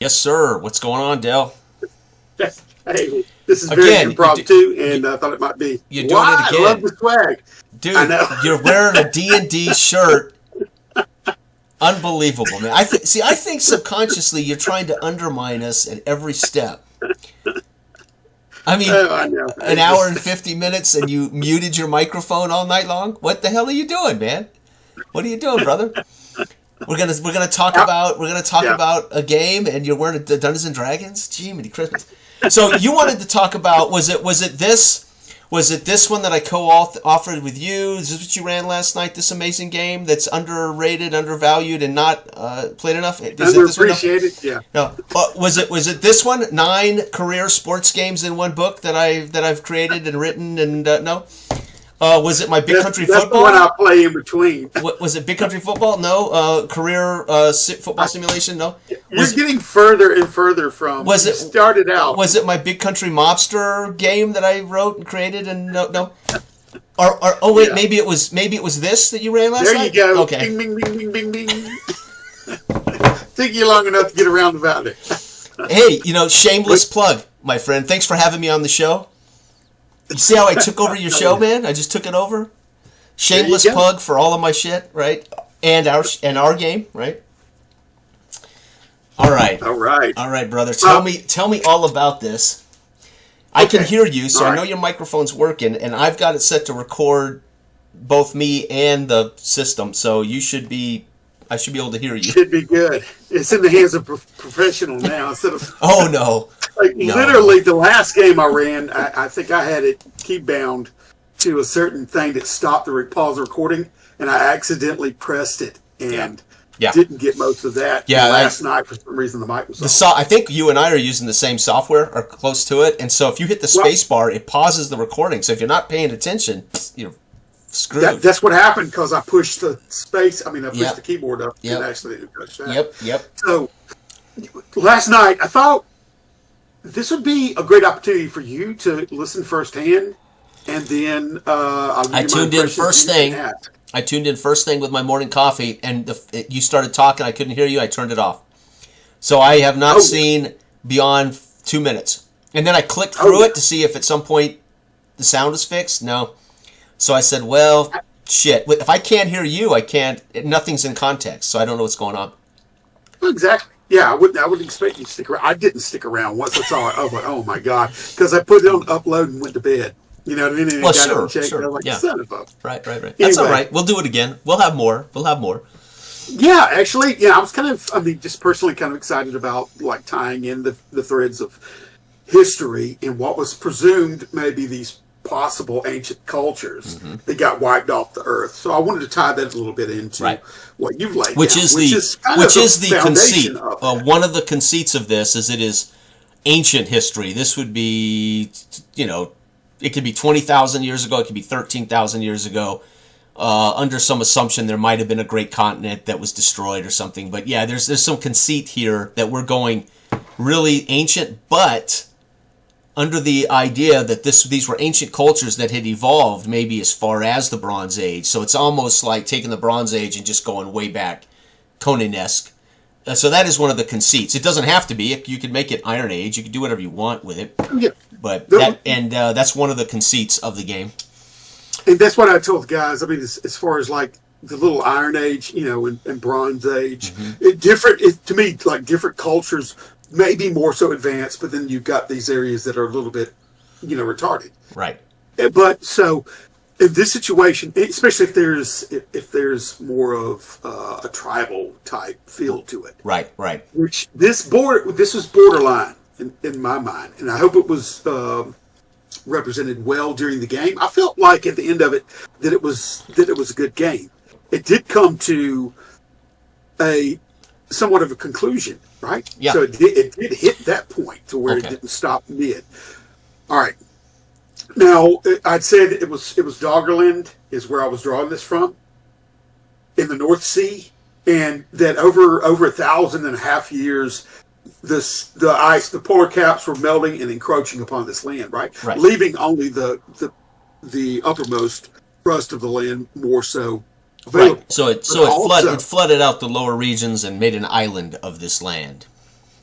Yes, sir. What's going on, Dale? Hey, this is very Again, impromptu, and I thought it might be. you're doing it Why? I love again. the swag. I Dude, know. you're wearing a D&D shirt. Unbelievable, man. I think subconsciously you're trying to undermine us at every step. I mean, Oh, I know. an hour and 50 minutes and you muted your microphone all night long? What the hell are you doing, man? What are you doing, brother? We're gonna talk Yeah. about a game, and you're wearing the Dungeons and Dragons. Gee, many Christmas. So you wanted to talk about was it this one that I co-authored with you? Is this what you ran last night? This amazing game that's underrated, undervalued, and not played enough. Is it this one? Underappreciated. Yeah. No. Was it this one? 9 career sports games in one book that I've created and written, and no. Was it my Big Country That's Football? the one I play in between. What was it? Big Country Football? No. Career football simulation? No. You're getting further and further from. Was you it- started out? Was it my Big Country Mobster game that I wrote and created? And no. Or oh wait, Yeah. maybe it was this that you ran last There night. you go. Okay. Bing, bing, bing, bing, bing, bing. Took you long enough to get around about it. Hey, shameless plug, my friend. Thanks for having me on the show. You see how I took over your show, man? I just took it over. Shameless go. plug for all of my shit, right? And our game, right? All right. All right. All right, brother. Tell me all about this. I can Okay. hear you, so All I right. know your microphone's working, and I've got it set to record both me and the system, so I should be able to hear you. Should be good. It's in the hands of professional now instead of Oh no. No. literally the last game I ran. I think I had it key bound to a certain thing that stopped the pause recording, and I accidentally pressed it and Yeah. didn't get most of that. Yeah, And last night for some reason the mic was off. I think you and I are using the same software or close to it, and so if you hit the space bar, it pauses the recording. So if you're not paying attention, you're screwed. That's what happened because I pushed the space. I pushed Yep. the keyboard up Yep. and actually touched that. Yep. So last night I thought this would be a great opportunity for you to listen firsthand, and then I'll give you my tuned in impressions first using thing. that. I tuned in first thing with my morning coffee, and you started talking. I couldn't hear you. I turned it off. So I have not Oh. seen beyond 2 minutes. And then I clicked through it to see if at some point the sound was fixed. No. So I said, well, shit. If I can't hear you, I can't. Nothing's in context, so I don't know what's going on. Well, exactly. Yeah, I wouldn't expect you to stick around. I didn't stick around once I saw it. I was like, oh my god, because I put it on upload and went to bed. You know what I mean? And Well, got up sure, and checked, sure, and I was like, yeah. son of a. Right. That's all Anyway. right. We'll do it again. We'll have more. Yeah, actually, I was just personally kind of excited about like tying in the threads of history and what was presumed maybe these possible ancient cultures that got wiped off the earth. So I wanted to tie that a little bit into Right. what you've laid Which down, is kind of the foundation conceit. of it. One of the conceits of this is it is ancient history. This would be, it could be 20,000 years ago. It could be 13,000 years ago. Under some assumption, there might have been a great continent that was destroyed or something. But yeah, there's some conceit here that we're going really ancient, but under the idea that these were ancient cultures that had evolved maybe as far as the Bronze Age. So it's almost like taking the Bronze Age and just going way back, Conan-esque. So that is one of the conceits. It doesn't have to be. You could make it Iron Age. You could do whatever you want with it. Yeah. But that's one of the conceits of the game. And that's what I told the guys. I mean, as far as like the little Iron Age, and Bronze Age, to me, like different cultures, maybe more so advanced, but then you've got these areas that are a little bit, retarded. Right. But so in this situation, especially if there's more of a tribal type feel to it, Right. which this was borderline in my mind, and I hope it was represented well during the game. I felt like at the end of it that it was a good game. It did come to a somewhat of a conclusion, right? Yeah. So it did hit that point to where Okay. it didn't stop mid. All right. Now I'd say that it was Doggerland is where I was drawing this from in the North Sea, and that over 1,500 years, the ice, the polar caps were melting and encroaching upon this land, right? Leaving only the uppermost crust of the land more so available. Right. So it flooded out the lower regions and made an island of this land.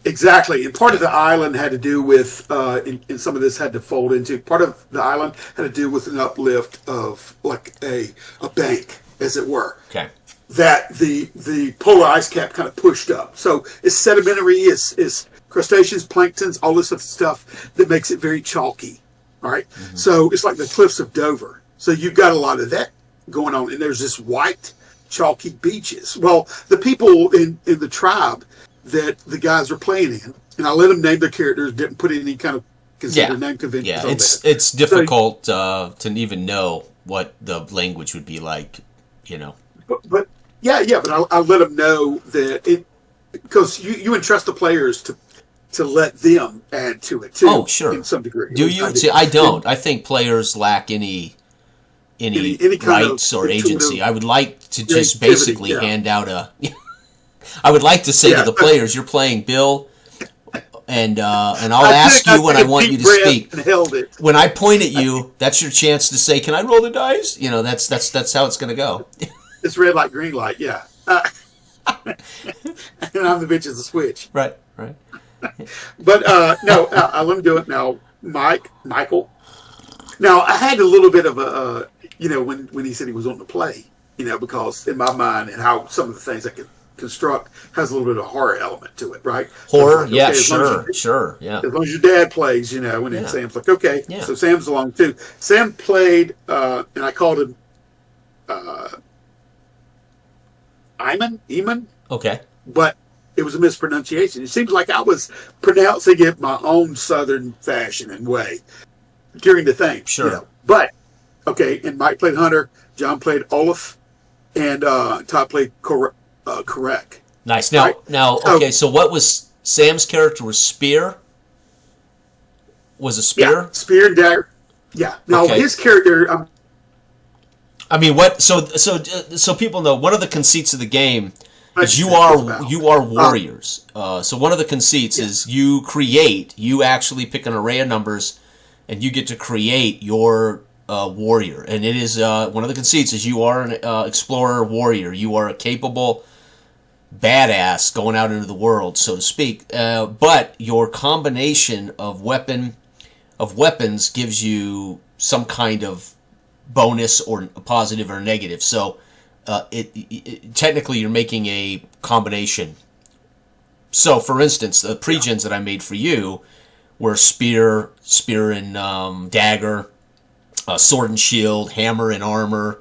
Exactly, and part of the island had to do with, and some of this had to fold into part of the island had to do with an uplift of like a bank, as it were, Okay. that the polar ice cap kind of pushed up. So it's sedimentary, is crustaceans, planktons, all this other stuff that makes it very chalky. All right, so it's like the cliffs of Dover. So you've got a lot of that going on, and there's this white chalky beaches. Well, the people in the tribe that the guys were playing in, and I let them name their characters, didn't put any kind of considered name conventions Yeah, on that. it's difficult to even know what the language would be like, you know. But yeah, but I let them know that it, because you entrust the players to let them add to it too. Oh, sure. In some degree. Do you? See, I don't. I think players lack any Any kind rights of or agency. I would like to just creativity, basically yeah. hand out a. I would like to say to the players, "You're playing Bill, and I'll ask you when I want you to speak. And held it. When I point at you, that's your chance to say, "Can I roll the dice?" You know, that's how it's going to go. It's red light, green light. Yeah. And I'm the bitch as a switch. Right. But no, let me do it now. Michael. Now I had a little bit of a, when he said he was on the play, because in my mind and how some of the things I could construct has a little bit of a horror element to it, right? Horror, So yeah, sure, yeah. As long as your dad plays, and then Sam's like, okay, so Sam's along too. Sam played, and I called him Eamon, Okay. but it was a mispronunciation. It seems like I was pronouncing it my own Southern fashion and way during the thing. Sure. But, okay, and Mike played Hunter, John played Olaf, and Todd played Correct. Nice. Now, Right? okay. So, what was Sam's character? Was Spear? Was a spear? Yeah, spear and dagger. Yeah. Now, Okay. his character... I mean, what? So people know one of the conceits of the game is you about. are warriors. So one of the conceits is you actually pick an array of numbers, and you get to create your warrior. And it is one of the conceits is you are an explorer warrior. You are a capable badass going out into the world, so to speak. But your combination of weapons gives you some kind of bonus or positive or negative. So technically you're making a combination. So for instance, the pre-gens that I made for you were spear and dagger, sword and shield, hammer and armor,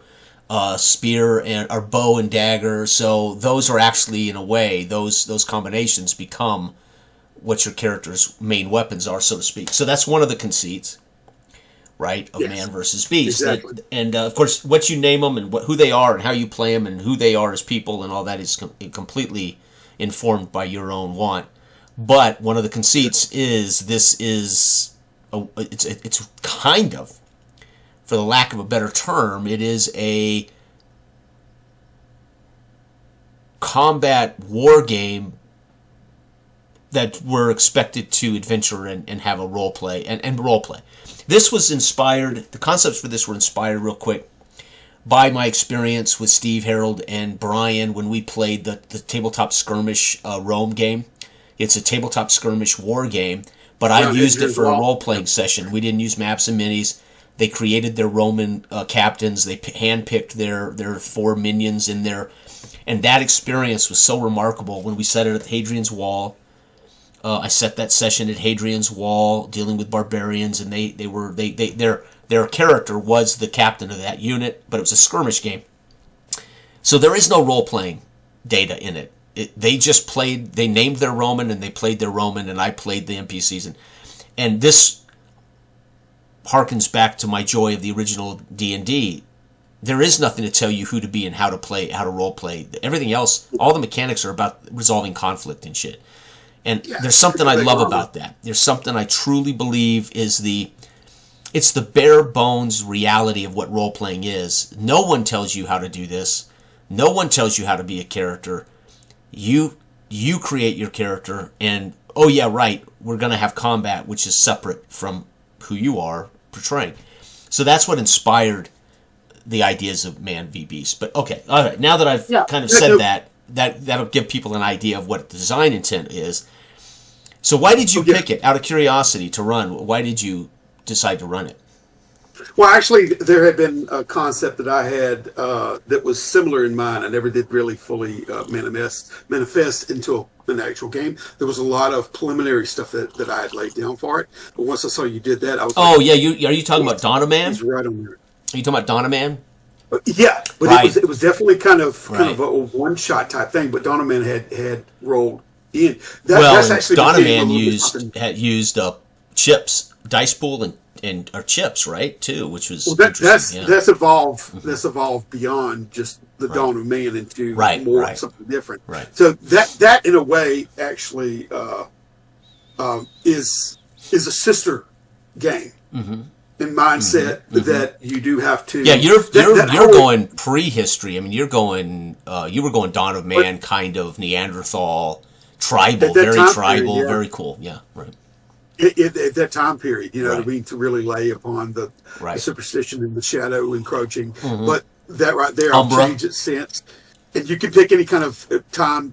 spear and or bow and dagger. So those are actually, in a way, those combinations become what your character's main weapons are, so to speak. So that's one of the conceits, right, of man versus beast. Exactly. And of course, what you name them and who they are and how you play them and who they are as people and all that is completely informed by your own want. But one of the conceits is it's kind of, for the lack of a better term, it is a combat war game that we're expected to adventure and have a role play and role play. This was inspired, the concepts for this were inspired real quick by my experience with Steve, Harold, and Brian when we played the tabletop skirmish Rome game. It's a tabletop skirmish war game, but I used it for a role-playing session. We didn't use maps and minis. They created their Roman captains. They hand-picked their 4 minions in there. And that experience was so remarkable when we set it at Hadrian's Wall. I set that session at Hadrian's Wall, dealing with barbarians, and their character was the captain of that unit, but it was a skirmish game. So there is no role-playing data in it. They just played. They named their Roman, and they played their Roman, and I played the NPCs, and this harkens back to my joy of the original D&D. There is nothing to tell you who to be and how to play, how to role play. Everything else, all the mechanics are about resolving conflict and shit. And there's something I love about that. There's something I truly believe is it's the bare bones reality of what role playing is. No one tells you how to do this. No one tells you how to be a character. You create your character, and oh yeah, right, we're going to have combat, which is separate from who you are portraying. So that's what inspired the ideas of Man v Beast. But okay, all right, now that I've kind of said that'll give people an idea of what the design intent is. So why did you Okay. pick it? Out of curiosity to run, why did you decide to run it? Well, actually, there had been a concept that I had that was similar in mind. I never did really fully manifest into an actual game. There was a lot of preliminary stuff that I had laid down for it. But once I saw you did that, I was Oh like, yeah, are you talking about he's Donoman? Are right on there. you talking about Donoman? Yeah, but Right. it was definitely kind of Right. a one shot type thing. But Donovan had rolled in. Well, That's and actually became a Donoman little bit something. had used chips, dice pool, and or chips, right? Too, which was Well, interesting. Yeah. that's evolved. That's evolved beyond just the Right. dawn of man into Right, more right. something different. Right. So that in a way actually is a sister game in mindset that you do have to. Yeah, you're that you're whole- going prehistory. I mean, you're going. You were going dawn of man, kind of Neanderthal, tribal, At that very time tribal, period, yeah. very cool. Yeah, right. at that time period, you know, Right. to to really lay upon the Right. superstition and the shadow encroaching. But that right there, I've Umbra. changed it since. And you can pick any kind of time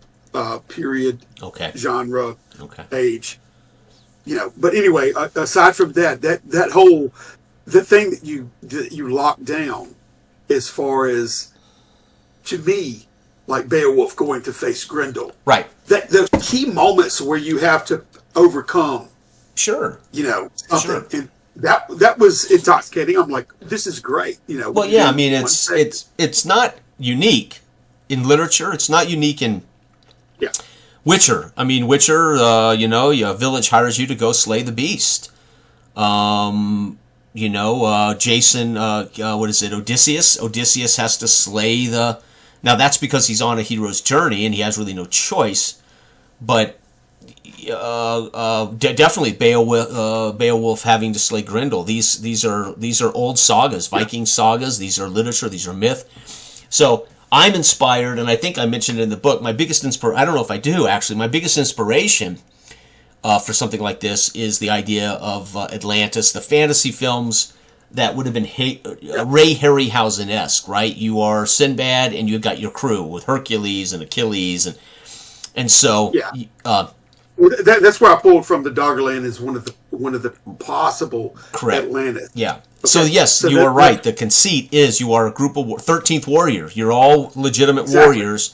period, Okay. genre, Okay. age, you know. But anyway, aside from that whole the thing that you lock down, as far as to me, like Beowulf going to face Grendel, Right. that those key moments where you have to overcome, Sure. you know, something. Sure. And that was intoxicating. I'm like, this is great, you know. Well, yeah. I in mean, one second. it's not unique in literature. It's not unique in Yeah. Witcher. I mean, Witcher. You know, your village hires you to go slay the beast. You know, Jason. What is it? Odysseus. Odysseus has to slay the. Now that's because he's on a hero's journey and he has really no choice. But definitely Beowulf having to slay Grendel. These are old sagas, Viking sagas. These are literature. These are myth. So I'm inspired, and I think I mentioned it in the book. My biggest I don't know if I do actually. My biggest inspiration for something like this is the idea of Atlantis, the fantasy films that would have been Ray Harryhausen-esque, right? You are Sinbad, and you've got your crew with Hercules and Achilles, and so Yeah. Well, that's where I pulled from. The Doggerland is one of the possible Correct. Atlantis. yeah. So yes, So you that- are right. The conceit is you are a group of 13th warrior. You're all legitimate Exactly. warriors,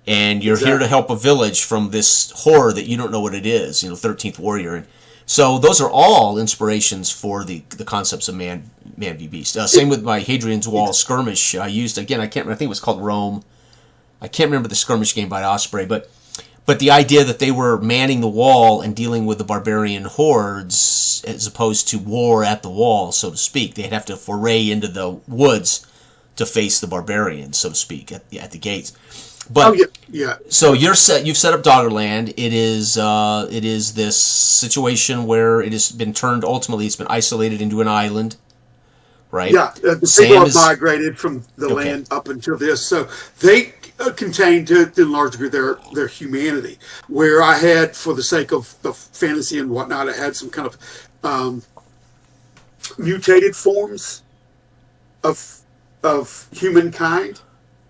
and you're here Exactly. to help a village from this horror that you don't know what it is. You know, 13th warrior, and so those are all inspirations for the concepts of man v beast. Same with my Hadrian's Wall skirmish. I used again. I can't remember. I think it was called Rome. I can't remember the skirmish game by Osprey, but the idea that they were manning the wall and dealing with the barbarian hordes as opposed to war at the wall, so to speak. They'd have to foray into the woods to face the barbarians, so to speak, at the gates. But Oh yeah, yeah. so you've set up Doggerland. It is this situation where it has been turned, ultimately it's been isolated into an island, right? Yeah, the Sam people have is- migrated from the Okay. land up until this, so they contain to a large degree their humanity. Where I had, for the sake of fantasy and whatnot, I had some kind of mutated forms of humankind.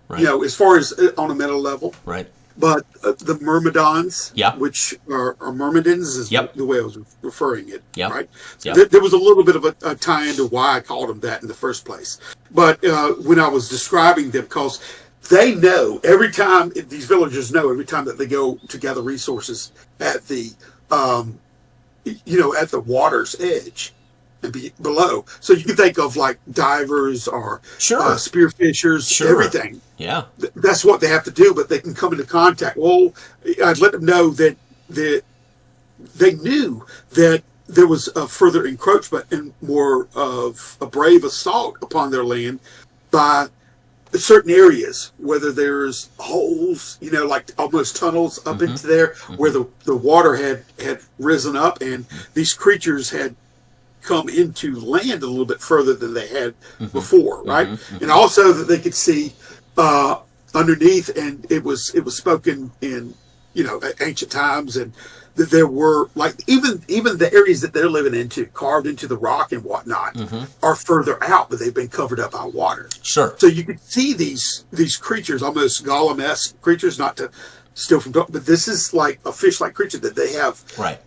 Right. You know, as far as on a meta level. Right. But the Myrmidons, Yeah. which are Myrmidons, is Yep. the way I was referring it, Yep. right? Yep. There was a little bit of a tie into why I called them that in the first place. But when I was describing them, because they know every time, these villagers know every time that they go to gather resources at the, at the water's edge and below. So you can think of like divers or Sure. spearfishers, Sure. everything. Yeah. That's what they have to do, but they can come into contact. Well, I'd let them know that they knew that there was a further encroachment and more of a brave assault upon their land by certain areas, whether there's holes, like almost tunnels up into there, where the water had risen up, and these creatures had come into land a little bit further than they had before, right? And also that they could see underneath, and it was spoken in ancient times, and that there were like even the areas that they're living into, carved into the rock and whatnot, are further out, but they've been covered up by water. Sure. So you can see these creatures, almost Gollum-esque creatures, not to steal from, but this is like a fish-like creature that they have Right.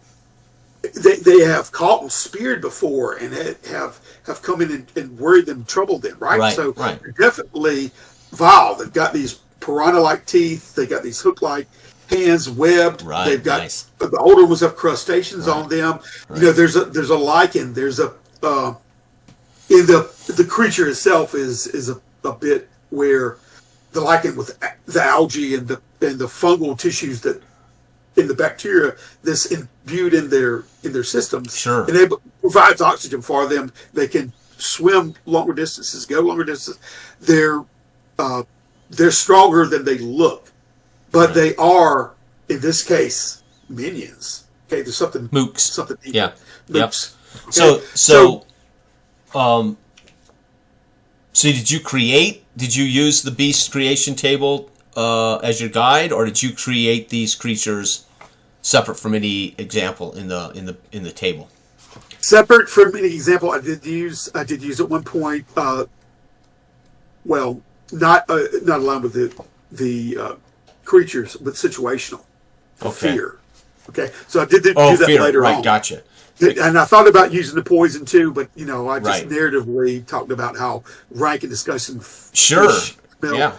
they have caught and speared before and have come in and worried them, troubled them, right? Right, So right. they're definitely vile. They've got these piranha-like teeth. They got these hook-like hands, webbed. Right, They've got nice. the older ones have crustaceans Right, on them. right. You know, there's a lichen. There's a in the creature itself is a bit where the lichen with the algae and the fungal tissues that in the bacteria that's imbued in their systems, Sure. and it provides oxygen for them. They can swim longer distances, go longer distances. They're stronger than they look, but Right. they are in this case minions. Okay, there's something Mooks. deep. Yeah. Yep. Mooks. Okay? So did you use the beast creation table as your guide, or did you create these creatures separate from any example in the table? Separate from any example, I did use at one point. Well, not aligned with the creatures, but situational for Okay. fear. Okay, so I did do Oh, that fear. later Right, on. gotcha. And I thought about using the poison too, but I just Right. narratively talked about how rank and disgusting Sure. fish smelled. Yeah.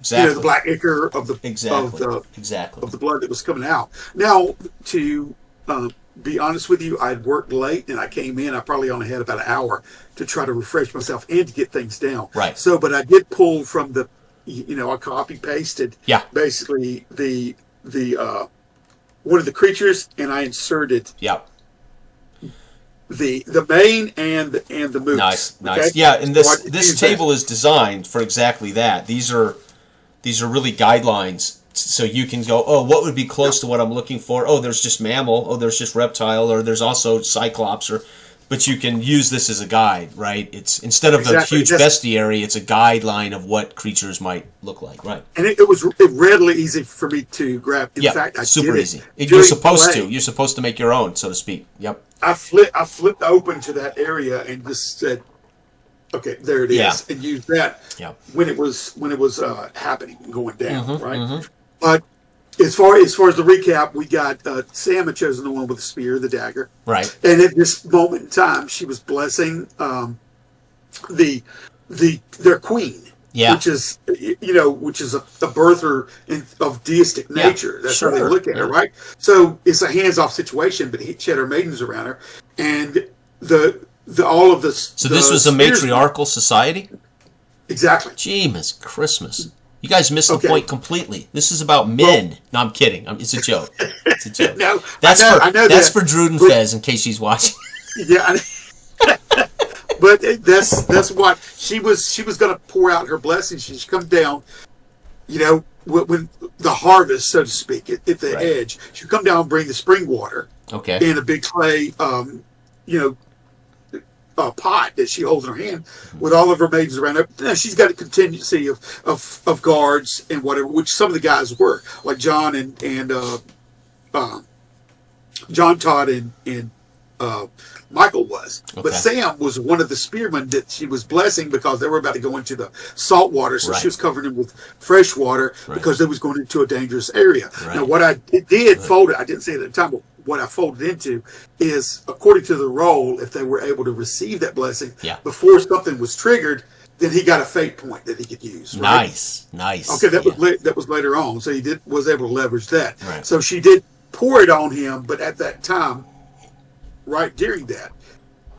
Exactly. The black ichor of the Exactly. of the blood that was coming out. Now, to be honest with you, I'd worked late and I came in. I probably only had about an hour to try to refresh myself and to get things down. Right. So, but I did pull from I copy pasted. Yeah. Basically, the one of the creatures, and I inserted Yeah. the main and the moose. Nice. Okay? Yeah, and So I this used that. table is designed for exactly that. These are really guidelines, so you can go, oh, what would be close to what I'm looking for? Oh, there's just mammal. Oh, there's just reptile, or there's also cyclops, but you can use this as a guide, right? It's instead of Exactly. the huge bestiary, it's a guideline of what creatures might look like, right? And it was readily easy for me to grab. In fact, I super did easy. it You're during supposed play. to. You're supposed to make your own, so to speak. Yep. I flipped open to that area and just said, "Okay, there it is," Yeah. and used that Yep. when it was happening and going down, Mm-hmm, right? But as far as the recap, we got Sam had chosen the one with the spear, the dagger, Right. and at this moment in time, she was blessing their queen. Yeah. Which is a birther of deistic Yeah, nature. That's how they sure, look at yeah. her, right? So it's a hands-off situation, but she had her maidens around her, and all of this. So this was a matriarchal society? Exactly. Jeemus Christmas. You guys missed the Okay. point completely. This is about men. No, I'm kidding. It's a joke. It's a joke. No, That's I know that's that. for Druden But- Fez in case she's watching. Yeah. But that's what she was going to pour out her blessings. She's come down, when the harvest, so to speak, at the Right. edge. She'll come down and bring the spring water Okay. in a big clay, pot that she holds in her hand with all of her maidens around her. Now, she's got a contingency of guards and whatever, which some of the guys were, like John and John Todd and Michael was. Okay. But Sam was one of the spearmen that she was blessing because they were about to go into the salt water, so Right. she was covering them with fresh water Right. because they was going into a dangerous area. Right. Now, what I did fold it, I didn't say it at the time, but what I folded into is, according to the role, if they were able to receive that blessing Yeah. before something was triggered, then he got a fate point that he could use. Right? Nice. Okay, that Yeah. was later on, so he was able to leverage that. Right. So she did pour it on him, but at that time, right during that,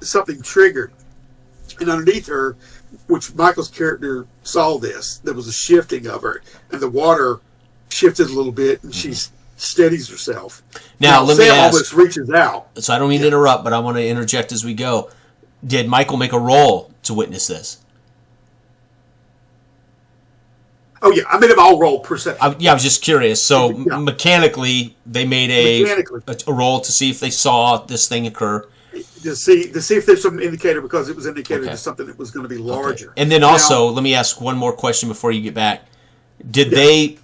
something triggered, and underneath her, which Michael's character saw this, there was a shifting of her, and the water shifted a little bit, and she steadies herself. Now, let me Sam ask. almost reaches out. So I don't mean to interrupt, but I want to interject as we go. Did Michael make a roll to witness this? Oh yeah, I made them all roll perception. I was just curious. So Yeah. mechanically, they made Mechanically. a roll to see if they saw this thing occur. To see if there's some indicator, because it was indicated Okay. to something that was going to be larger. And then Now- also, let me ask one more question before you get back. Did Yeah.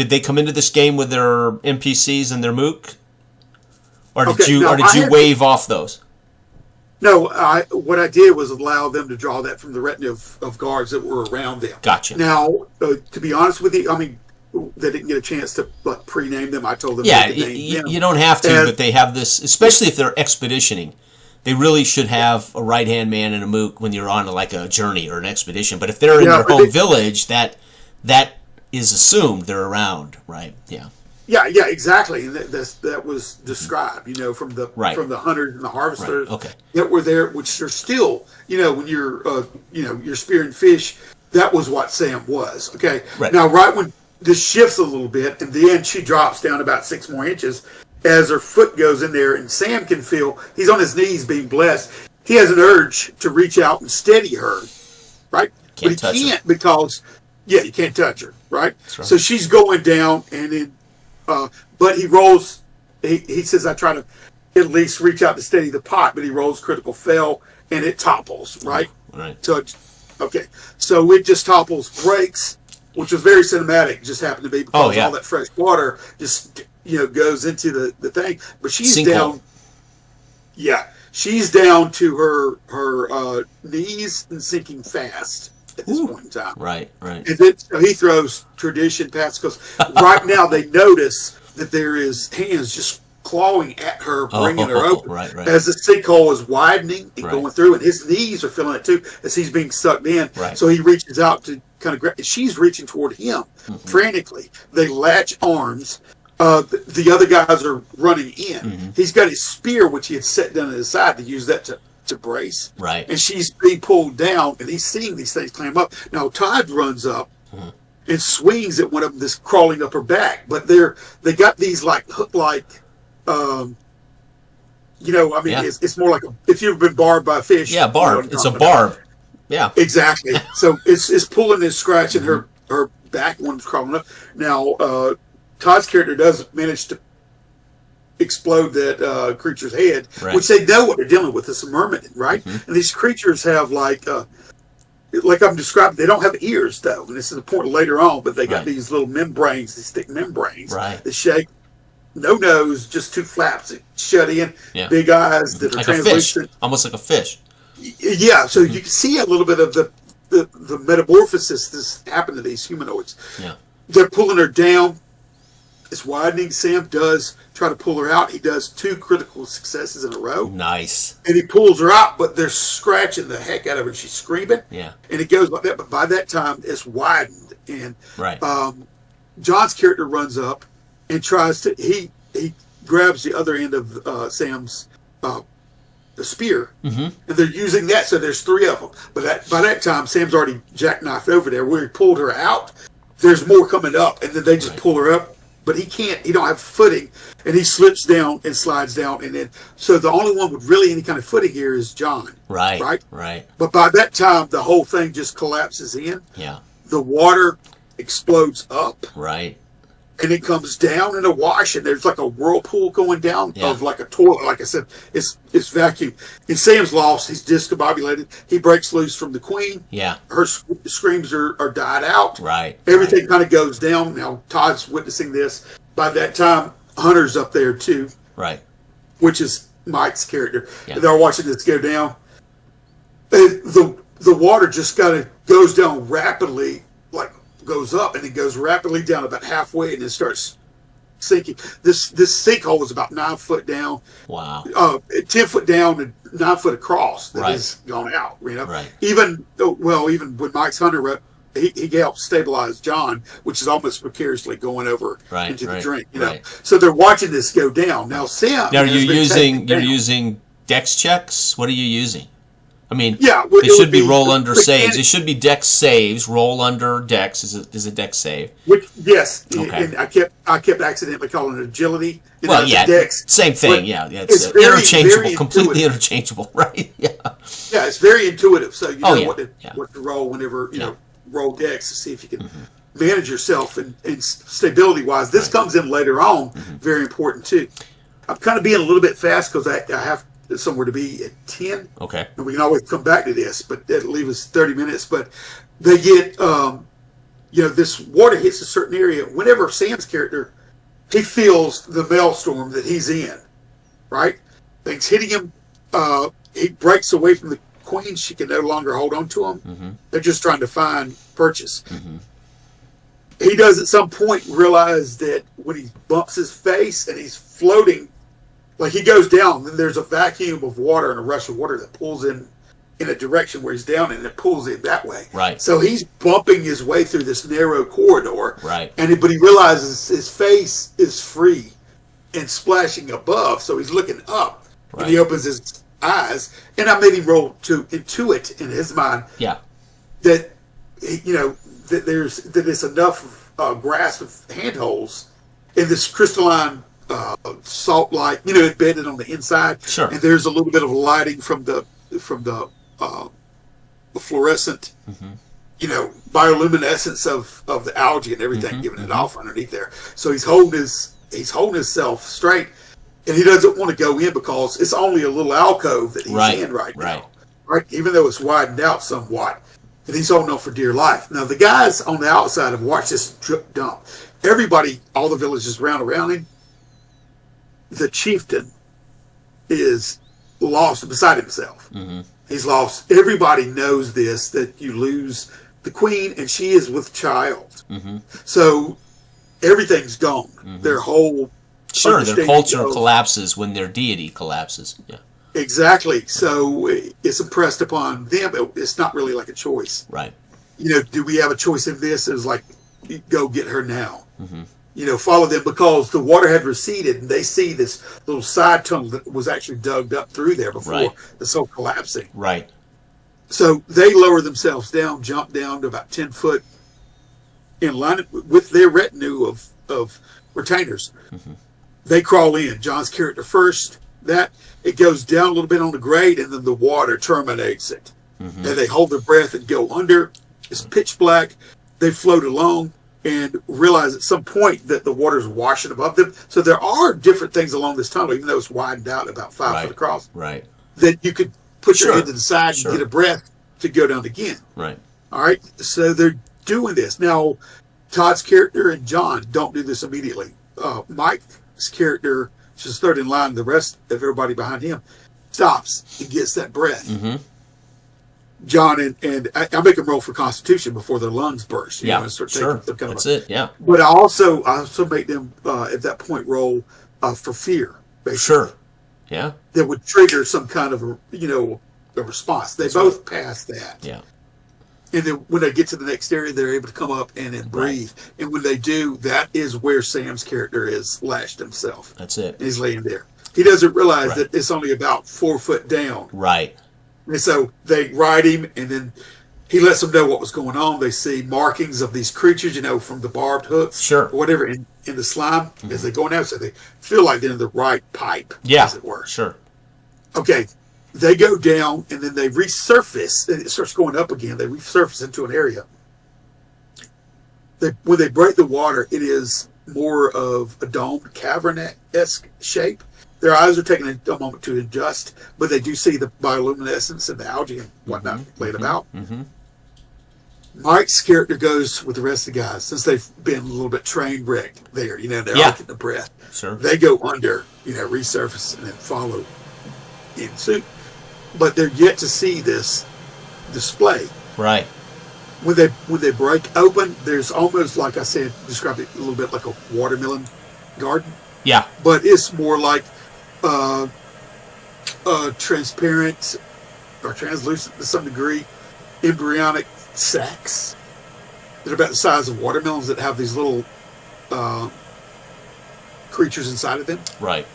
they come into this game with their NPCs and their mook, or did Okay, you now, or did I you had- wave off those? No, what I did was allow them to draw that from the retinue of guards that were around them. Gotcha. Now, to be honest with you, I mean, they didn't get a chance to like pre-name them. I told them Yeah, they could name them. you don't have to, And- but they have this, especially if they're expeditioning. They really should have a right-hand man and a mook when you're on like a journey or an expedition. But if they're in Yeah, their but home village, that is assumed they're around, right? Yeah. Yeah, exactly. And that was described, from the Right. from the hunters and the harvesters Right, okay. that were there, which are still, when you're spearing fish, that was what Sam was. Okay. Right. Now, right when this shifts a little bit, and then she drops down about 6 more inches as her foot goes in there, and Sam can feel he's on his knees being blessed. He has an urge to reach out and steady her, right? Can't touch but he her. can't because you can't touch her, right? right. So she's going down, and then. But he rolls. He says, "I try to at least reach out to steady the pot," but he rolls critical fail, and it topples. Right. Right. So, so it just topples, breaks, which was very cinematic. Just happened to be because yeah. all that fresh water just goes into the thing. But she's Sinkhole. down. Yeah, she's down to her knees and sinking fast at this point in time. Right. Right. And then so he throws tradition past because right now they notice that there is hands just clawing at her, bringing her open. Right. As the sinkhole is widening and Right. going through, and his knees are feeling it too as he's being sucked in. Right. So he reaches out to kind of grab. She's reaching toward him frantically. They latch arms. The other guys are running in. He's got his spear, which he had set down at his side to use that to brace. Right. And she's being pulled down, and he's seeing these things climb up. Now Todd runs up and swings at one of them that's crawling up her back. But they got these like hook-like, Yeah. it's more like if you've been barbed by a fish. Yeah, you know barb. what I'm It's a talking about. barb. Yeah. Exactly. So it's pulling and scratching her back. One's crawling up. Now Todd's character does manage to explode that creature's head, Right. which they know what they're dealing with. It's a merman, right? And these creatures have like I'm describing, they don't have ears though, and this is important later on. But they got Right. these little membranes, these thick membranes Right. that shake. No nose, just two flaps that shut in. Yeah. Big eyes that are Like a fish. translucent. Almost like a fish. Yeah, so you can see a little bit of the metamorphosis that's happened to these humanoids. Yeah. They're pulling her down. It's widening. Sam does try to pull her out. He does 2 critical successes in a row. Nice. And he pulls her out, but they're scratching the heck out of her. She's screaming. Yeah. And it goes like that. But by that time, it's widened. And Right. John's character runs up and tries to, he grabs the other end of Sam's the spear. And they're using that. So there's 3 of them. But by that time, Sam's already jackknifed over there. Where he pulled her out, there's more coming up. And then they just pull her up. But he don't have footing, and he slips down and slides down, and then so the only one with really any kind of footing here is John. Right. Right. Right. But by that time, the whole thing just collapses in. Yeah. The water explodes up, Right. and it comes down in a wash, and there's like a whirlpool going down Yeah. of like a toilet. Like I said, it's vacuum. And Sam's lost. He's discombobulated. He breaks loose from the queen. Yeah. Her screams are died out. Right. Everything kind of goes down. Now Todd's witnessing this. By that time, Hunter's up there too, Right. which is Mike's character. Yeah. They're watching this go down. And the water just kind of goes down rapidly, like goes up, and it goes rapidly down about halfway, and it starts sinking. This sinkhole is about 9 foot down, Wow. 10 foot down, and 9 foot across. That Right. has gone out. Right. Even when Mike's Hunter. He helped stabilize John, which is almost precariously going over Right, into the right, drink. right. So they're watching this go down. Now Sam. Now, has been taken down. using dex checks? What are you using? I mean, Yeah, they should be roll under mechanic- saves. It should be dex saves. Roll under dex is a dex save. Which yes, Okay. and I kept accidentally calling it agility. And Well, that's yeah, dex. same thing. But Yeah, it's it's very, interchangeable, very completely intuitive. interchangeable, right? Yeah, Yeah, it's very intuitive. So you know yeah, what to yeah. what to roll whenever you Yeah. know roll dex to see if you can manage yourself and stability wise. This comes in later on, very important too. I'm kind of being a little bit fast because I have somewhere to be at 10. okay, And we can always come back to this, but that'll leave us 30 minutes. But they get, this water hits a certain area. Whenever Sam's character, he feels the maelstrom that he's in, right? Things hitting him. He breaks away from the queen. She can no longer hold on to him. They're just trying to find purchase. he does at some point realize that when he bumps his face and he's floating, like he goes down, then there's a vacuum of water and a rush of water that pulls in a direction where he's down, and it pulls in that way. Right. So he's bumping his way through this narrow corridor. Right. But he realizes his face is free and splashing above, so he's looking up. Right. And he opens his eyes, and I made him roll to intuit in his mind. Yeah. That that it's enough grasp of handholds in this crystalline salt light, embedded on the inside. Sure. And there's a little bit of lighting from the fluorescent, bioluminescence of the algae and everything, giving it off underneath there. So he's holding himself straight, and he doesn't want to go in because it's only a little alcove that he's in right now. Right, even though it's widened out somewhat. And he's holding on for dear life. Now, the guys on the outside have watched this dump. Everybody, all the villagers around him, the chieftain is lost beside himself. Mm-hmm. He's lost. Everybody knows this, that you lose the queen, and she is with child. Mm-hmm. So everything's gone. Mm-hmm. Their whole their culture collapses when their deity collapses. Yeah. Exactly. So it's impressed upon them. It's not really like a choice. Right. Do we have a choice in this? It's like, go get her now. Mm-hmm. Follow them, because the water had receded, and they see this little side tunnel that was actually dug up through there before this whole collapsing. Right. So they lower themselves down, jump down to about 10 foot in line with their retinue of retainers. Mm-hmm. They crawl in. John's character first. It goes down a little bit on the grade, and then the water terminates it. Mm-hmm. And they hold their breath and go under. It's pitch black. They float along and realize at some point that the water's washing above them. So there are different things along this tunnel, even though it's widened out about 5 foot across. Right. That you could put your head to the side and get a breath to go down again. Right. All right. So they're doing this. Now, Todd's character and John don't do this immediately. Mike's character, which is third in line, the rest of everybody behind him, stops and gets that breath. Mm-hmm. John and I make them roll for Constitution before their lungs burst. And start taking them kind That's it. Yeah. But I also make them at that point roll for fear. Basically. Sure. Yeah. That would trigger some kind of a response. They both pass that. Yeah. And then when they get to the next area, they're able to come up and then breathe. And when they do, that is where Sam's character is lashed himself. That's it. And he's laying there. He doesn't realize that it's only about 4 foot down. Right. And so they ride him, and then he lets them know what was going on. They see markings of these creatures, from the barbed hooks or whatever in the slime as they go in there. So they feel like they're in the right pipe, as it were. Sure. Okay. They go down, and then they resurface, and it starts going up again. They resurface into an area. When they break the water, it is more of a domed, cavern-esque shape. Their eyes are taking a moment to adjust, but they do see the bioluminescence and the algae and whatnot laid about. Mm-hmm. Mike's character goes with the rest of the guys, since they've been a little bit train wrecked there. They're all getting the breath. Sure. They go under, resurface, and then follow in suit. But they're yet to see this display. Right. When they break open, there's almost, like I said, described it a little bit like a watermelon garden. Yeah. But it's more like transparent or translucent to some degree embryonic sacs that are about the size of watermelons that have these little creatures inside of them. Right.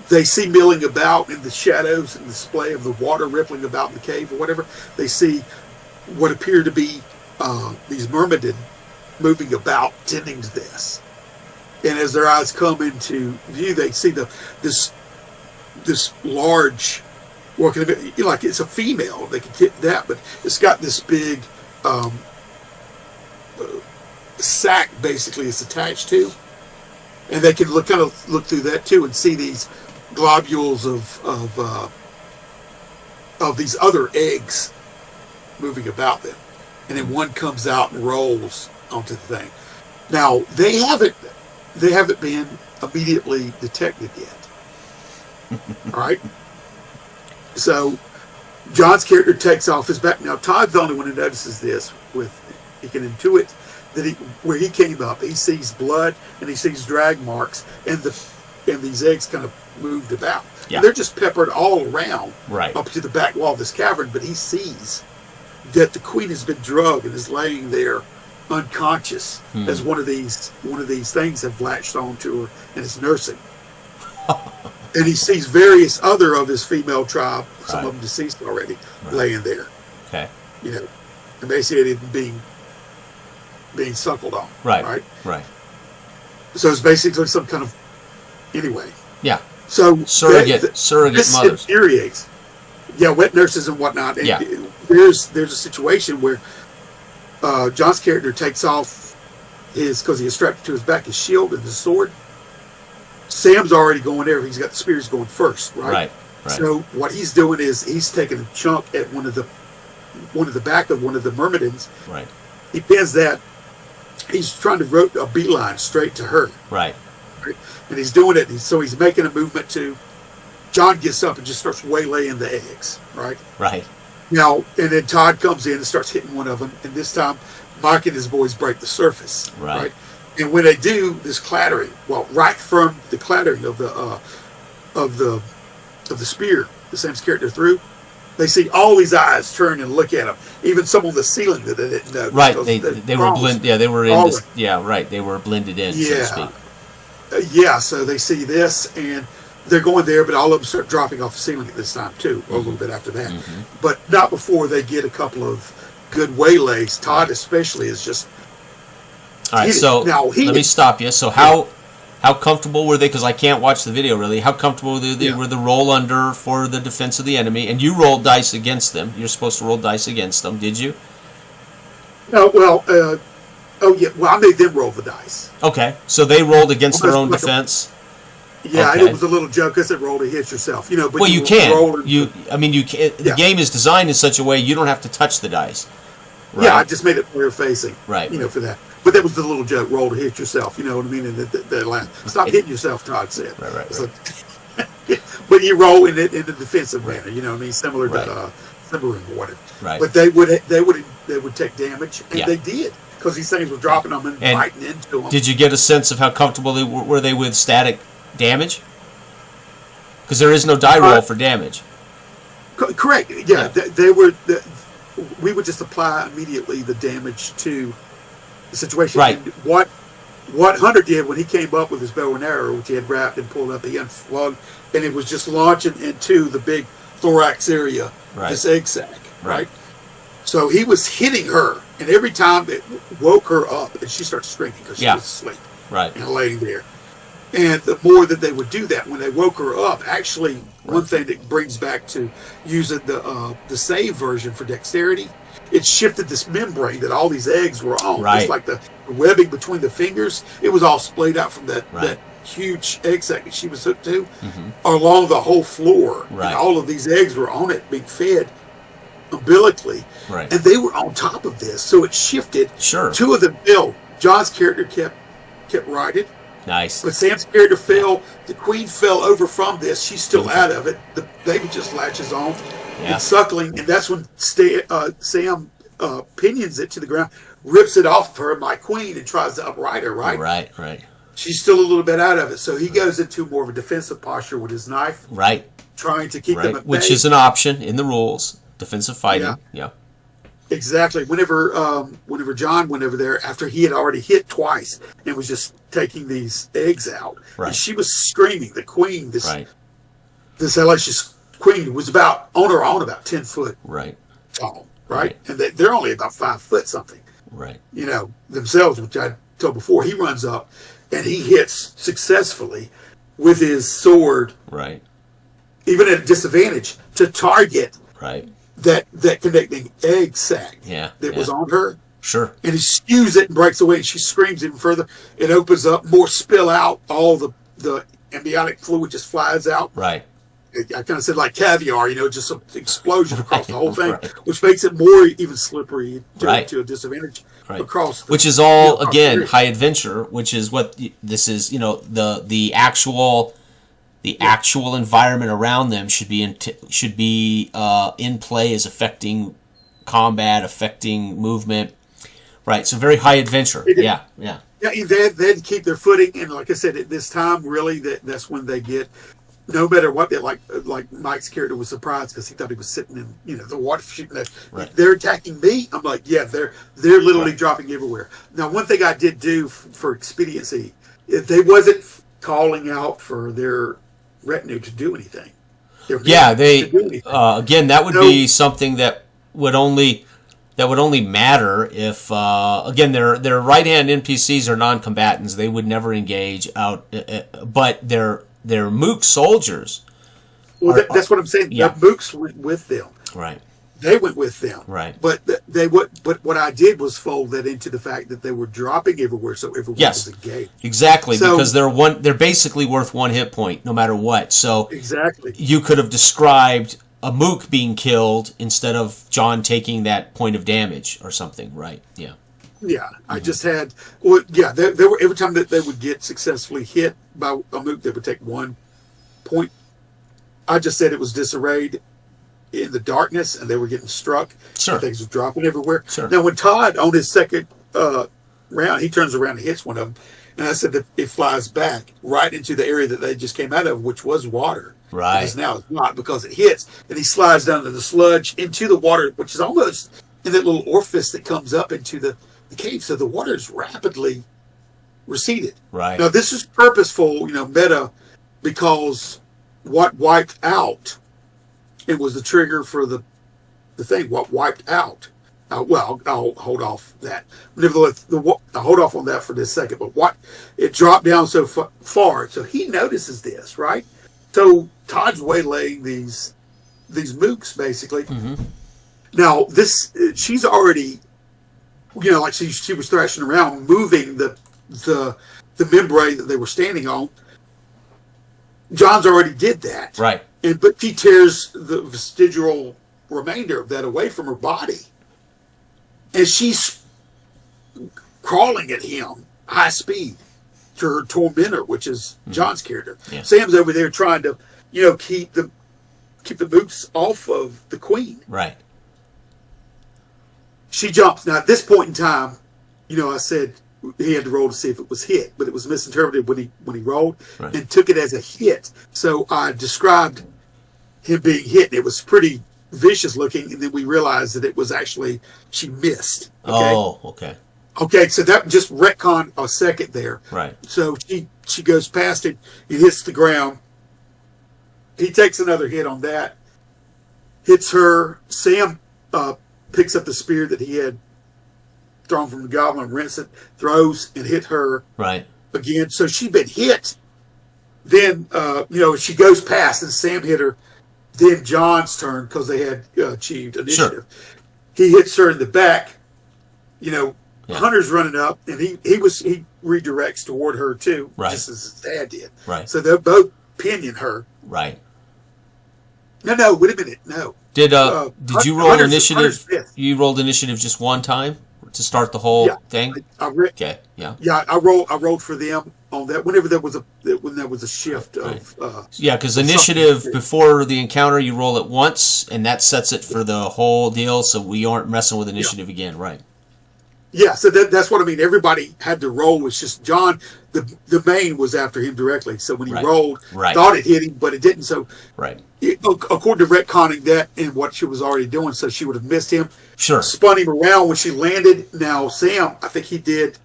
They see milling about in the shadows and the display of the water rippling about in the cave or whatever. They see what appear to be these myrmidon moving about, tending to this. And as their eyes come into view, they see this large, working a bit like it's a female. They can get that, but it's got this big sack basically it's attached to, and they can look through that too and see these globules of these other eggs moving about them, and then one comes out and rolls onto the thing. Now they haven't been immediately detected yet. All right. So John's character takes off his back. Now Todd's the only one who notices this. He can intuit that where he came up, he sees blood and he sees drag marks, and these eggs kind of moved about. Yeah. And they're just peppered all around, Right. up to the back wall of this cavern. But he sees that the queen has been drugged and is laying there unconscious, as one of these things have latched onto her and is nursing. And he sees various other of his female tribe, some Right. of them deceased already, Right. laying there. Okay. You know, emaciated and being suckled on. Right. Right. Right. So it's basically some kind of anyway. Yeah. So Surrogate this mothers. infuriates. Yeah, wet nurses and whatnot. And Yeah. there's a situation where John's character takes off because he has strapped to his back his shield and his sword. Sam's already going there. He's got the spears going first, right? Right. Right. So what he's doing is he's taking a chunk at one of the back of one of the myrmidons. Right. He pins that. He's trying to rope a beeline straight to her. Right. And he's doing it. So he's making a movement to. John gets up and just starts waylaying the eggs. Right. Right. Now, and then Todd comes in and starts hitting one of them. And this time, Mike and his boys break the surface. Right. And when they do, this clattering. Well, right from the clattering of the spear, the Sam's character threw, they see all these eyes turn and look at him. Even some on the ceiling that they didn't know. Right. They were blend. Yeah, they were in. All This, yeah. Right. They were blended in, so to Yeah. speak. Yeah, so they see this, and they're going there, but all of them start dropping off the ceiling at this time, too, a little bit after that. But not before they get a couple of good waylays. Todd especially is just... All right. So let me stop you. So how comfortable were they? Because I can't watch the video really. How comfortable were they? Yeah. Were the roll under for the defense of the enemy? And you rolled dice against them. You're supposed to roll dice against them. Did you? No, well, oh yeah, well, I made them roll the dice. Okay. So they rolled against their own Almost like defense. Yeah, Okay. and it was a little joke. I said roll to hit yourself, But Well, you can. roll and- You can. The Yeah. game is designed in such a way you don't have to touch the dice. Right? Yeah, I just made it player facing. Right. For that. But that was the little joke, roll to hit yourself, you know what I mean? And that line. Stop hitting yourself, Todd said. Right. So, but you roll in a defensive manner, you know what I mean? Similar to Simmering or whatever. Right. But they would take damage, and Yeah. they did. Because these things were dropping them and biting into them. Did you get a sense of how comfortable were they with static damage? Because there is no die roll for damage. Correct. Yeah, they were. We would just apply immediately the damage to the situation. Right. And what Hunter did when he came up with his bow and arrow, which he had wrapped and pulled up, he unplugged, and it was just launching into the big thorax area, this egg sac. Right. So he was hitting her, and every time it woke her up, and she started screaming because she was asleep. Right. And laying there. And the more that they would do that, when they woke her up, actually, one thing that brings back to using the save version for dexterity, it shifted this membrane that all these eggs were on. Right. It's like the webbing between the fingers. It was all splayed out from that huge egg sac that she was hooked to along the whole floor. Right. And all of these eggs were on it, being fed umbilically. Right. And they were on top of this. So it shifted. Sure. Two of them fell. John's character kept righted. Nice. But Sam's character fell. The queen fell over from this. She's still out of it. The baby just latches on and suckling. And that's when Sam pinions it to the ground, rips it off of her, my queen, and tries to upright her, right? Right. She's still a little bit out of it. So he goes into more of a defensive posture with his knife, Right. trying to keep them at Which bay. is an option in the rules. Defensive fighting. Yeah. Exactly. Whenever John went over there, after he had already hit twice and was just taking these eggs out, and she was screaming. The queen, this hellacious queen, was about on her own about 10 foot tall, right? And they're only about 5 foot something, themselves, which I told before. He runs up and he hits successfully with his sword, even at a disadvantage, to target that connecting egg sac that was on her. Sure. And he skews it and breaks away, and she screams even further. It opens up, more spill out, all the amniotic fluid just flies out. Right. I kind of said like caviar, just an explosion across the whole thing, which makes it more even slippery to a disadvantage across. Which is all, again, high adventure, which is what this is, the actual environment around them should be in play as affecting combat, affecting movement, Right. So very high adventure. Yeah. Yeah. Yeah, they had to keep their footing, and like I said, at this time, really, that's when they get. No matter what, like Mike's character was surprised because he thought he was sitting in the water shooting that. Right. They're attacking me. I'm like, yeah, they're literally Right. dropping everywhere. Now, one thing I did do for expediency, if they wasn't calling out for their retinue to do anything. Yeah, they to do anything. again that would be something that would only matter if again their right hand NPCs are non-combatants. They would never engage out, but their Mook soldiers. Well, that's what I'm saying. Yeah. The Mooks went with them. Right. They went with them. Right. But But what I did was fold that into the fact that they were dropping everywhere, so everyone Yes. was engaged. Exactly, So- because they're basically worth 1 hit point no matter what. So Exactly. you could have described a Mook being killed instead of John taking that point of damage or something, right? Yeah. Yeah, I just had. Well, yeah, they were every time that they would get successfully hit by a Mook, they would take 1 point. I just said it was disarrayed in the darkness, and they were getting struck. Sure. Things were dropping everywhere. Sure. Now, when Todd on his second round, he turns around and hits one of them, and I said that it flies back right into the area that they just came out of, which was water. Right. Because now it's not, because it hits, and he slides down to the sludge into the water, which is almost in that little orifice that comes up into the cave. So the water is rapidly receded. Right. Now, this is purposeful, meta, because what wiped out, it was the trigger for the thing. What wiped out? Well, I'll hold off that. Nevertheless, I'll hold off on that for this second. But what it dropped down so far, so he notices this, right? So Todd's waylaying these mooks basically. Mm-hmm. Now she's already, like she was thrashing around, moving the membrane that they were standing on. John's already did that, Right. but she tears the vestigial remainder of that away from her body, and she's crawling at him high speed to her tormentor, which is John's character. Yeah. Sam's over there trying to, keep the mooks off of the queen. Right. She jumps. Now, at this point in time, I said he had to roll to see if it was hit, but it was misinterpreted when he rolled, Right. and took it as a hit. So I described him being hit. It was pretty vicious looking, and then we realized that it was actually she missed. Okay. Oh, okay. Okay, so that just retconned a second there. Right. So she goes past it. It hits the ground. He takes another hit on that. Hits her. Sam picks up the spear that he had thrown from the goblin, rents it, throws, and hit her Right. again. So she's been hit. Then, she goes past, and Sam hit her. Then John's turn, because they had achieved initiative. Sure. He hits her in the back. Yeah. Hunter's running up, and he redirects toward her too, Right. just as his dad did. Right. So they're both pinioning her. Right. No, wait a minute, no. Did you roll Hunter's initiative? fifth. You rolled initiative just one time to start the whole Yeah. thing. Okay. Yeah. Yeah, I rolled for them on that. Whenever there was a shift of. Yeah, because initiative before the encounter, you roll it once, and that sets it for the whole deal. So we aren't messing with initiative again, right? Yeah, so that's what I mean. Everybody had to roll. It's just John, the main was after him directly. So when he Right. rolled, Right. thought it hit him, but it didn't. So Right. according to retconning that and what she was already doing, so she would have missed him. Sure. Spun him around when she landed. Now Sam, I think he did.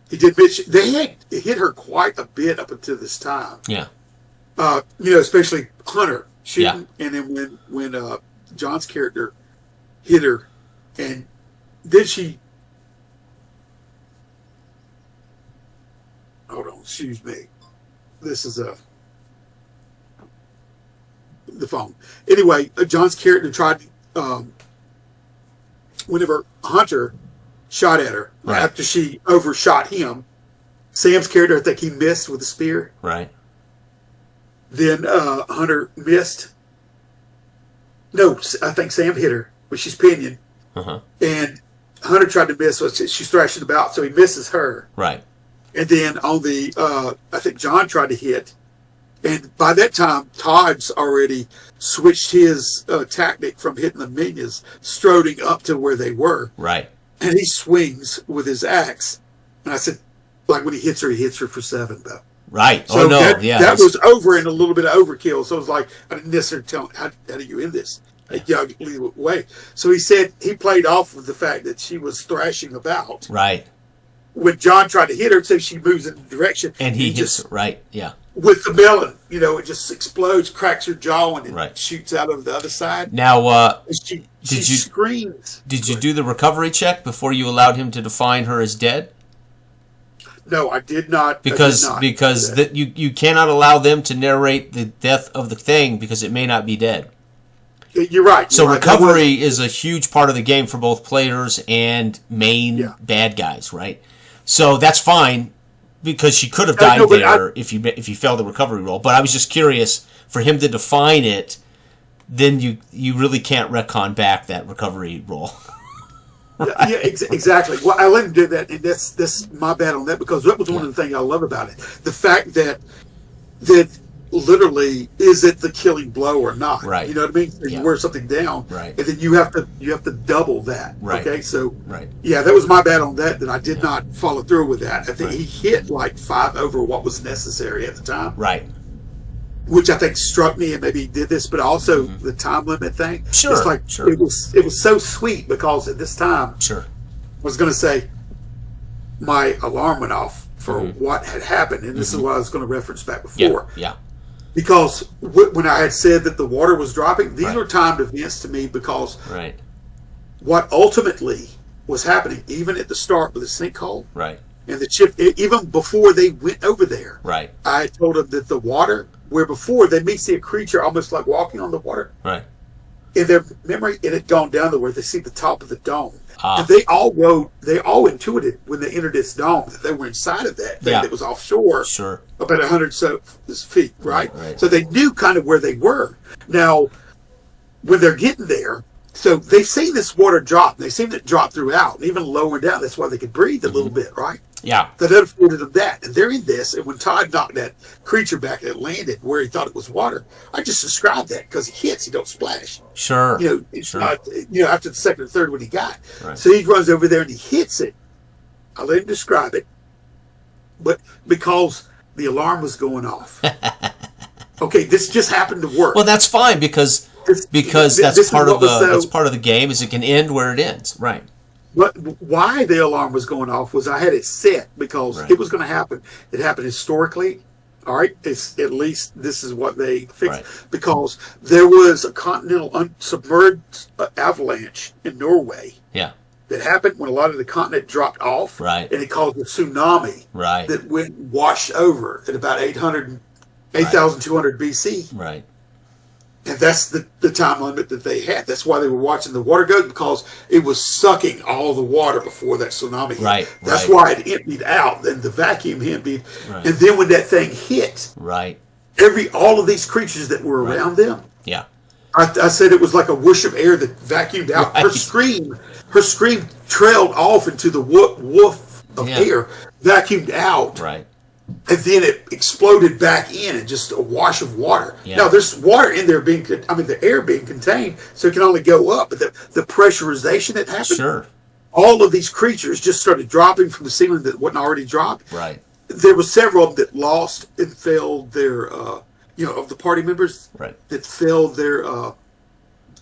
He did. They had hit her quite a bit up until this time. Yeah. Especially Hunter shooting, and then when John's character hit her, and then she. Hold on, excuse me. This is the phone. Anyway, John's character tried. Whenever Hunter shot at her Right. after she overshot him, Sam's character, I think he missed with the spear. Right. Then Hunter missed. No, I think Sam hit her, but she's pinioned. Uh-huh. And Hunter tried to miss, so she's thrashing about, so he misses her. Right. And then on the, I think John tried to hit And by that time, Todd's already switched his tactic from hitting the minions, stroding up to where they were. Right. And he swings with his axe. And I said, like when he hits her for 7, though. Right. So that was was over and a little bit of overkill. So it was like, I didn't necessarily tell him, how do you end this? Yeah, leave it away. So he said he played off with the fact that she was thrashing about. Right. When John tried to hit her, so she moves in the direction. And he hits her. Right. Yeah. With the melon, it just explodes, cracks her jaw, and it right. shoots out of the other side. Now, she screams. Did you do the recovery check before you allowed him to define her as dead? No, I did not. Because you cannot allow them to narrate the death of the thing because it may not be dead. You're right. So recovery is a huge part of the game for both players and main bad guys, right? So that's fine because she could have died there if you failed the recovery roll. But I was just curious for him to define it. Then you really can't retcon back that recovery roll. Right. Yeah, exactly. Well, I let him do that, and that's my bad on that because that was one of the things I love about it. The fact that literally is it the killing blow or not? Right. You know what I mean? So you wear something down, right, and then you have to double that. Right. Okay, so right. Yeah, that was my bad on that. That I did not follow through with that. I think he hit like 5 over what was necessary at the time. Right. Which I think struck me, and maybe he did this, but also the time limit thing. Sure, it's like sure. It was so sweet because at this time, sure, I was going to say my alarm went off for what had happened, and this is what I was going to reference back before. Yeah. Because when I had said that the water was dropping, these were timed events to me because what ultimately was happening, even at the start with the sinkhole, and the chip, even before they went over there, I told them that the water, where before they may see a creature almost like walking on the water, in their memory, it had gone down to where they see the top of the dome. And they all intuited when they entered this dome that they were inside of that thing that was offshore, about 100 feet, right? So they knew kind of where they were. Now, when they're getting there, so they've seen this water drop. They've seen it drop throughout, and even lower down. That's why they could breathe a little bit, right? Yeah. So that afforded them that. And they're in this, and when Todd knocked that creature back and it landed where he thought it was water, I just described that because he hits, he don't splash. Sure. After the second or third one he got. Right. So he runs over there and he hits it. I let him describe it. But because the alarm was going off. Okay, this just happened to work. Well, that's fine because that's part of the game is it can end where it ends. Right. But why the alarm was going off was I had it set because it was going to happen. It happened historically. All right, it's at least this is what they fixed because there was a continental submerged avalanche in Norway. Yeah, that happened when a lot of the continent dropped off. Right, and it caused a tsunami. Right, that went washed over at about 8,200 BC. Right. And that's the time limit that they had. That's why they were watching the water go, because it was sucking all the water before that tsunami hit. Right. That's why it emptied out. Then the vacuum emptied. Right. And then when that thing hit, all of these creatures that were around them, I said it was like a whoosh of air that vacuumed out. Right. Her scream trailed off into the woof of air, vacuumed out. Right. And then it exploded back in and just a wash of water. Yeah. Now, there's water in there the air being contained, so it can only go up. But the pressurization that happened, all of these creatures just started dropping from the ceiling that wasn't already dropped. Right. There were several of them that lost and failed their, of the party members that failed their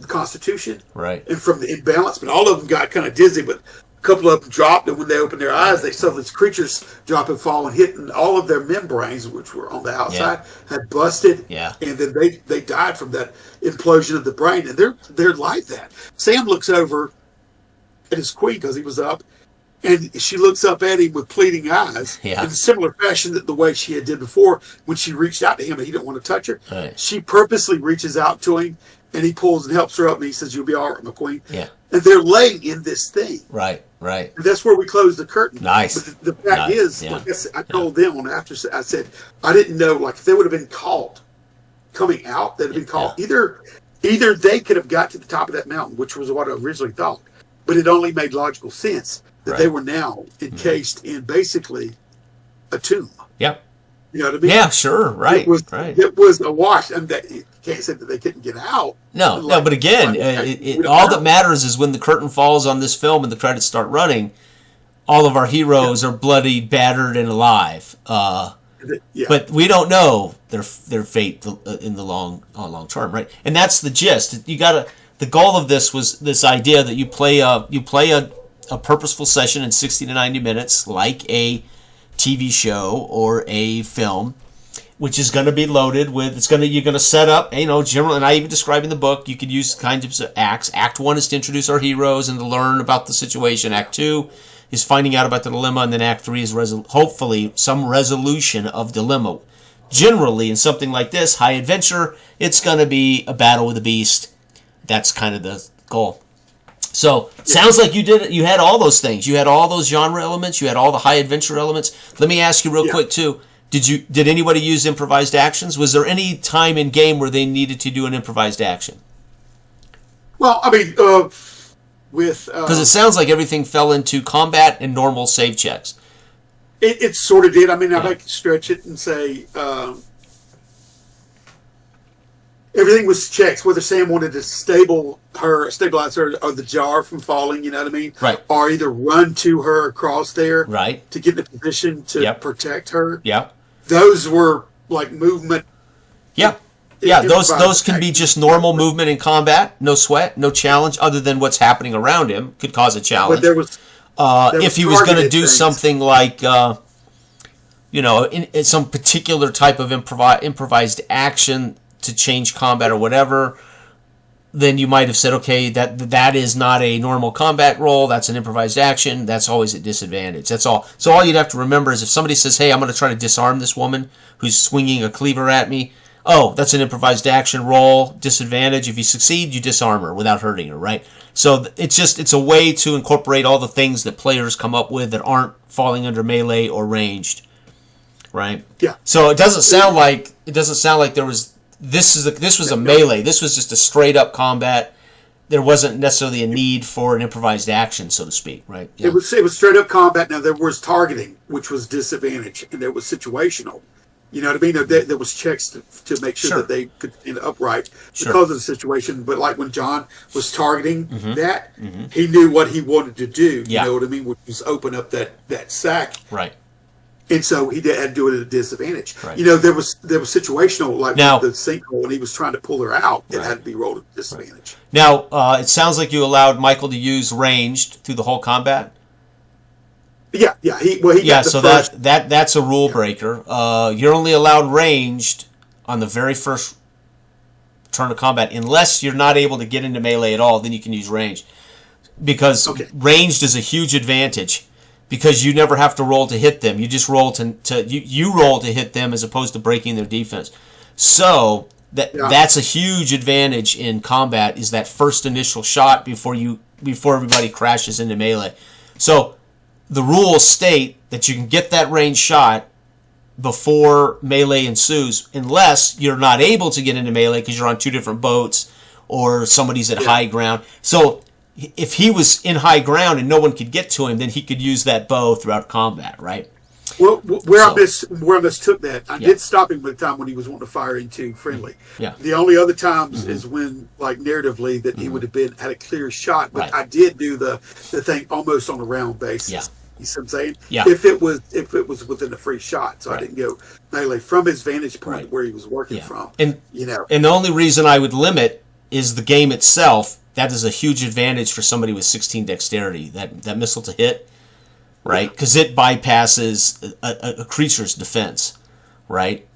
constitution. Right. And from the imbalance, but all of them got kind of dizzy, but a couple of them dropped, and when they opened their eyes, they saw these creatures drop and fall and hit, and all of their membranes, which were on the outside, had busted. Yeah. And then they died from that implosion of the brain, and they're like that. Sam looks over at his queen because he was up, and she looks up at him with pleading eyes in a similar fashion that the way she had did before when she reached out to him and he didn't want to touch her. Right. She purposely reaches out to him, and he pulls and helps her up, and he says, "You'll be all right, my queen." Yeah. And they're laying in this thing. Right. And that's where we close the curtain. Nice. But the fact is, like I told them on after, I said, I didn't know, like, if they would have been caught coming out, they'd have been caught. Either they could have got to the top of that mountain, which was what I originally thought, but it only made logical sense that they were now encased in basically a tomb. Yep. You know what I mean? Yeah, sure, right, right. It was a wash, and you can't say that they couldn't get out. No, no, but again, all that matters is when the curtain falls on this film and the credits start running, all of our heroes are bloody, battered, and alive. But we don't know their fate in the long term, right? And that's the gist. You gotta. The goal of this was this idea that you play a purposeful session in 60 to 90 minutes, like a TV show or a film, which is going to be loaded with, you're going to set up, generally, and I even describe in the book, you could use kinds of acts. Act 1 is to introduce our heroes and to learn about the situation. Act 2 is finding out about the dilemma, and then Act 3 is hopefully some resolution of dilemma. Generally, in something like this, high adventure, it's going to be a battle with a beast. That's kind of the goal. So, sounds like you had all those things. You had all those genre elements. You had all the high adventure elements. Let me ask you real quick, too. Did anybody use improvised actions? Was there any time in game where they needed to do an improvised action? Well, I mean, because it sounds like everything fell into combat and normal save checks. It sort of did. I mean, I might stretch it and say everything was checks. Whether Sam wanted to stabilize her, or the jar from falling, you know what I mean? Right. Or either run to her across there, right, to get in a position to protect her. Yeah. Those were like movement. Yeah. Yeah, those can be just normal movement in combat, no sweat, no challenge, other than what's happening around him could cause a challenge. But there was if he was going to do something like, in some particular type of improvised action to change combat or whatever, then you might have said, okay, that is not a normal combat roll, that's an improvised action, that's always a disadvantage. That's all. So all you'd have to remember is if somebody says, hey, I'm going to try to disarm this woman who's swinging a cleaver at me, oh, that's an improvised action roll, disadvantage. If you succeed, you disarm her without hurting her, right? So it's a way to incorporate all the things that players come up with that aren't falling under melee or ranged, right? Yeah. So it doesn't sound like there was this was a melee. This was just a straight up combat. There wasn't necessarily a need for an improvised action, so to speak, right? Yeah. It was straight up combat. Now there was targeting, which was disadvantage, and there was situational. You know what I mean? There was checks to make sure that they could stand upright because of the situation. But like when John was targeting he knew what he wanted to do. You know what I mean? Which was open up that sack. Right. And so he had to do it at a disadvantage. Right. You know, there was situational, like now, with the sinkhole, when he was trying to pull her out, it had to be rolled at disadvantage. Now, it sounds like you allowed Michael to use ranged through the whole combat. Yeah. He got the so first. that's a rule breaker. You're only allowed ranged on the very first turn of combat, unless you're not able to get into melee at all. Then you can use ranged, because ranged is a huge advantage. Because you never have to roll to hit them. You just roll you roll to hit them as opposed to breaking their defense. So that's a huge advantage in combat, is that first initial shot before everybody crashes into melee. So the rules state that you can get that range shot before melee ensues, unless you're not able to get into melee because you're on two different boats or somebody's at high ground. So if he was in high ground and no one could get to him, then he could use that bow throughout combat, right? Well, where I mistook that, I did stop him by the time when he was wanting to fire into friendly. Yeah. The only other times is when, like narratively, that he would have had a clear shot. But I did do the thing almost on a round basis. Yeah. You see what I'm saying? Yeah. If it was within a free shot, so I didn't go melee from his vantage point where he was working from. And and the only reason I would limit is the game itself. That is a huge advantage for somebody with 16 dexterity. That missile to hit, right? Because it bypasses a creature's defense, right?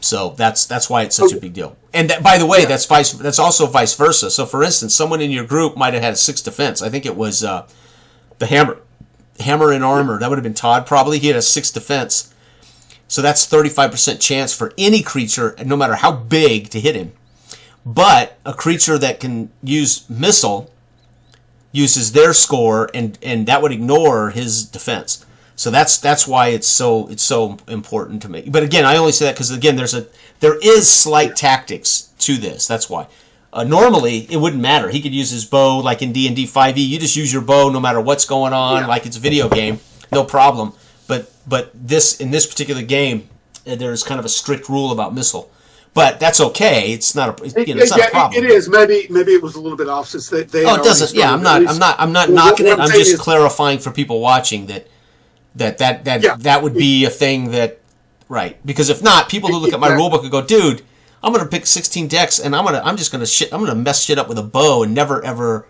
So that's why it's such a big deal. And by the way, that's also vice versa. So for instance, someone in your group might have had a 6 defense. I think it was the hammer and armor. That would have been Todd probably. He had a 6 defense. So that's 35% chance for any creature, no matter how big, to hit him. But a creature that can use missile uses their score, and that would ignore his defense. So that's why it's so important to me. But again, I only say that because again, there is slight tactics to this. That's why. Normally, it wouldn't matter. He could use his bow like in D&D 5e. You just use your bow no matter what's going on, like it's a video game, no problem. But in this particular game, there's kind of a strict rule about missile. But that's okay. It's not a it's not a problem. It is. Maybe it was a little bit off since they. Oh, it doesn't. Yeah, I'm not knocking it. I'm just clarifying for people watching that would be a thing that, right? Because if not, people who look at my rule book and go, dude, I'm gonna pick 16 decks and I'm just gonna mess shit up with a bow and never ever.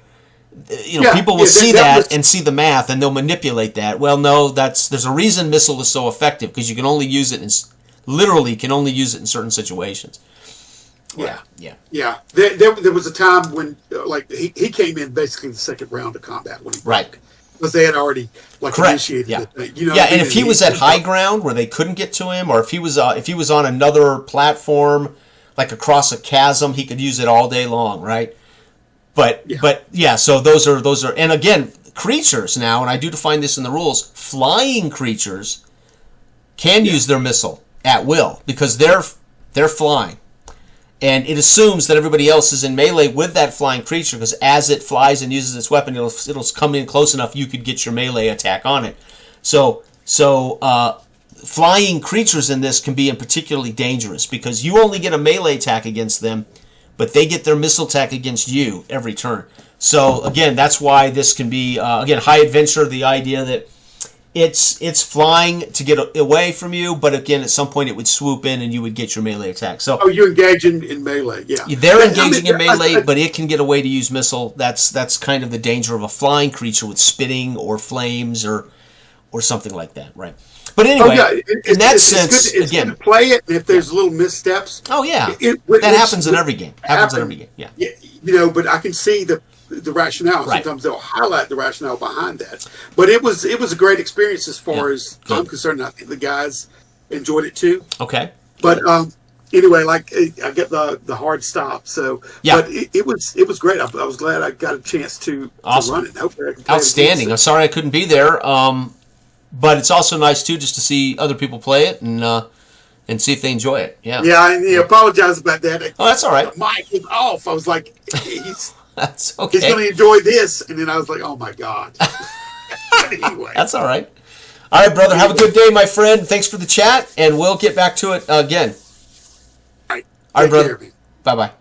People will see that and see the math and they'll manipulate that. Well, no, there's a reason missile is so effective, because you can only use it in certain situations. Yeah. There was a time when he came in basically the second round of combat when he broke, because they had already initiated it. And if he was at high ground where they couldn't get to him, or if he was on another platform like across a chasm, he could use it all day long, right? So those are, and again, creatures now, and I do define this in the rules, flying creatures can use their missile at will, because they're flying. And it assumes that everybody else is in melee with that flying creature, because as it flies and uses its weapon, it'll come in close enough you could get your melee attack on it. So flying creatures in this can be particularly dangerous, because you only get a melee attack against them, but they get their missile attack against you every turn. So again, that's why this can be high adventure. The idea that it's flying to get away from you, but again, at some point it would swoop in and you would get your melee attack. So you engage in melee, yeah. They're engaging in melee, but it can get away to use missile. That's kind of the danger of a flying creature with spitting or flames or something like that, right? But anyway, in that sense, it's good to play it, and if there's little missteps. Oh yeah, that happens in every game. Yeah. But I can see the rationale. Right. Sometimes they'll highlight the rationale behind that. But it was a great experience as far as I'm concerned. I think the guys enjoyed it too. Okay. But anyway, I get the hard stop. So but it was great. I was glad I got a chance to run it. Hopefully I can play Outstanding. I'm sorry I couldn't be there. But it's also nice too just to see other people play it and see if they enjoy it. Yeah. Yeah, I apologize about that. Oh, that's all right. The mic was off. I was like, that's okay. He's going to enjoy this, and then I was like, oh my god. But anyway, that's all right. All right, brother. Have a good day, my friend. Thanks for the chat, and we'll get back to it again. All right. All right, brother. Bye bye.